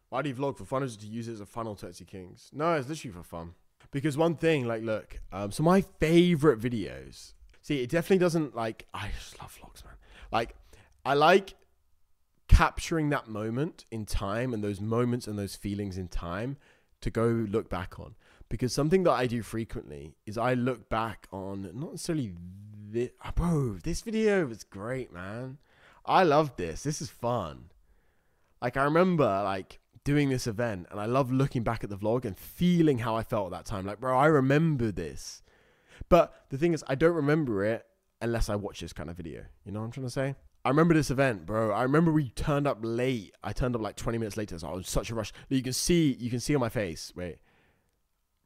Why do you vlog? For fun, or just to use it as a funnel to Etsy Kings? No, it's literally for fun. Because one thing, like, look, so my favorite videos, see, it definitely doesn't, like, I just love vlogs, man. Like, I like capturing that moment in time and those moments and those feelings in time to go look back on. Because something that I do frequently is I look back on, not necessarily this, bro, this video was great, man. I love this. This is fun. Like, I remember, like, doing this event, and I love looking back at the vlog and feeling how I felt at that time. Like, bro, I remember this. But the thing is, I don't remember it unless I watch this kind of video. You know what I'm trying to say? I remember this event, bro. I remember we turned up late. I turned up like 20 minutes later, so I was in such a rush. You can see on my face. Wait.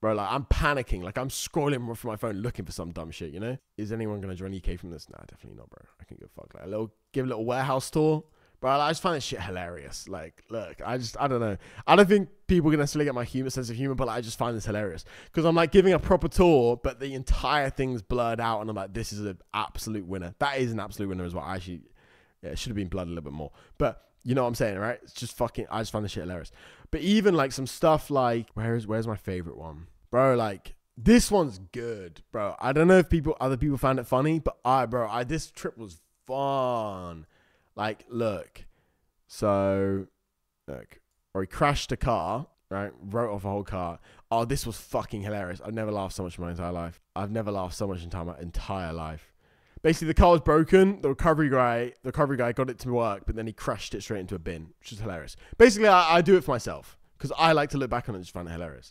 Bro, like, I'm panicking. Like, I'm scrolling through my phone looking for some dumb shit, you know? Is anyone going to join EK from this? Nah, definitely not, bro. I can give a fuck. Like, give a little warehouse tour. Bro, I just find this shit hilarious. Like, look, I don't know. I don't think people can necessarily get my sense of humor, but like, I just find this hilarious. Because I'm like giving a proper tour, but the entire thing's blurred out, and I'm like, this is an absolute winner. That is an absolute winner as well. Actually, yeah, it should have been blurred a little bit more. But you know what I'm saying, right? It's just fucking, I just find this shit hilarious. But even like some stuff like, where's my favorite one? Bro, like, this one's good, bro. I don't know if other people found it funny, but this trip was fun. Like, look, so, look, or he crashed a car, right, wrote off a whole car. Oh, this was fucking hilarious. I've never laughed so much in my entire life. I've never laughed so much in my entire life. Basically, the car was broken. The recovery guy got it to work, but then he crashed it straight into a bin, which is hilarious. Basically, I do it for myself because I like to look back on it and just find it hilarious.